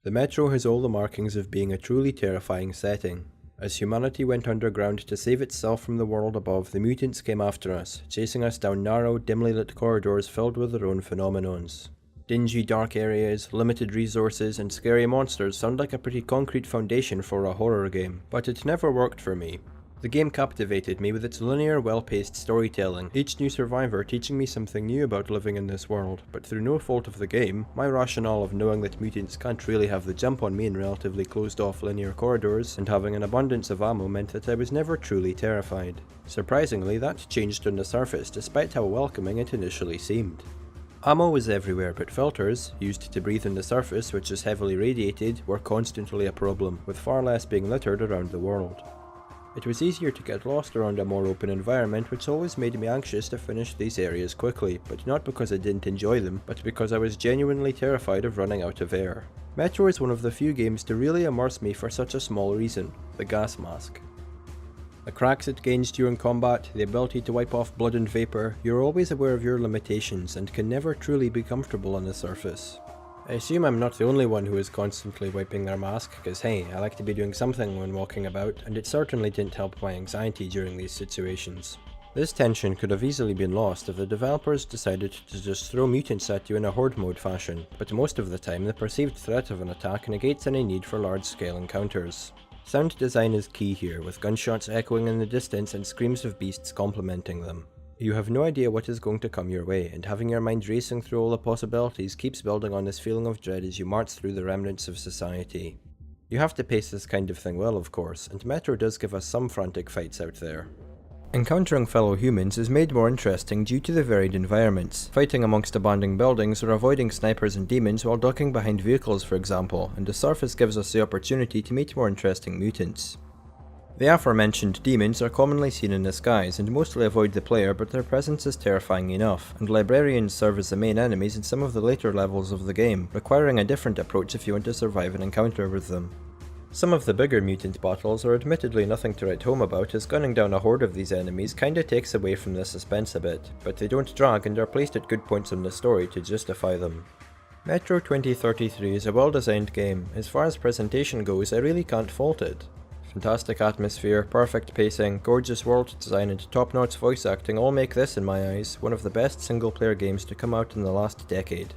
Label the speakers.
Speaker 1: The Metro has all the markings of being a truly terrifying setting. As humanity went underground to save itself from the world above, the mutants came after us, chasing us down narrow, dimly lit corridors filled with their own phenomenons. Dingy, dark areas, limited resources, and scary monsters sound like a pretty concrete foundation for a horror game, but it never worked for me. The game captivated me with its linear, well-paced storytelling, each new survivor teaching me something new about living in this world, but through no fault of the game, my rationale of knowing that mutants can't really have the jump on me in relatively closed-off linear corridors, and having an abundance of ammo meant that I was never truly terrified. Surprisingly, that changed on the surface, despite how welcoming it initially seemed. Ammo was everywhere, but filters, used to breathe on the surface which is heavily radiated, were constantly a problem, with far less being littered around the world. It was easier to get lost around a more open environment, which always made me anxious to finish these areas quickly, but not because I didn't enjoy them, but because I was genuinely terrified of running out of air. Metro is one of the few games to really immerse me for such a small reason: the gas mask. The cracks it gains during combat, the ability to wipe off blood and vapour, you're always aware of your limitations and can never truly be comfortable on the surface. I assume I'm not the only one who is constantly wiping their mask, because hey, I like to be doing something when walking about, and it certainly didn't help my anxiety during these situations. This tension could have easily been lost if the developers decided to just throw mutants at you in a horde mode fashion, but most of the time the perceived threat of an attack negates any need for large-scale encounters. Sound design is key here, with gunshots echoing in the distance and screams of beasts complementing them. You have no idea what is going to come your way, and having your mind racing through all the possibilities keeps building on this feeling of dread as you march through the remnants of society. You have to pace this kind of thing well, of course, and Metro does give us some frantic fights out there. Encountering fellow humans is made more interesting due to the varied environments, fighting amongst abandoned buildings or avoiding snipers and demons while ducking behind vehicles for example, and the surface gives us the opportunity to meet more interesting mutants. The aforementioned demons are commonly seen in the skies and mostly avoid the player, but their presence is terrifying enough, and librarians serve as the main enemies in some of the later levels of the game, requiring a different approach if you want to survive an encounter with them. Some of the bigger mutant battles are admittedly nothing to write home about, as gunning down a horde of these enemies kinda takes away from the suspense a bit, but they don't drag and are placed at good points in the story to justify them. Metro 2033 is a well-designed game. As far as presentation goes, I really can't fault it. Fantastic atmosphere, perfect pacing, gorgeous world design and top-notch voice acting all make this, in my eyes, one of the best single-player games to come out in the last decade.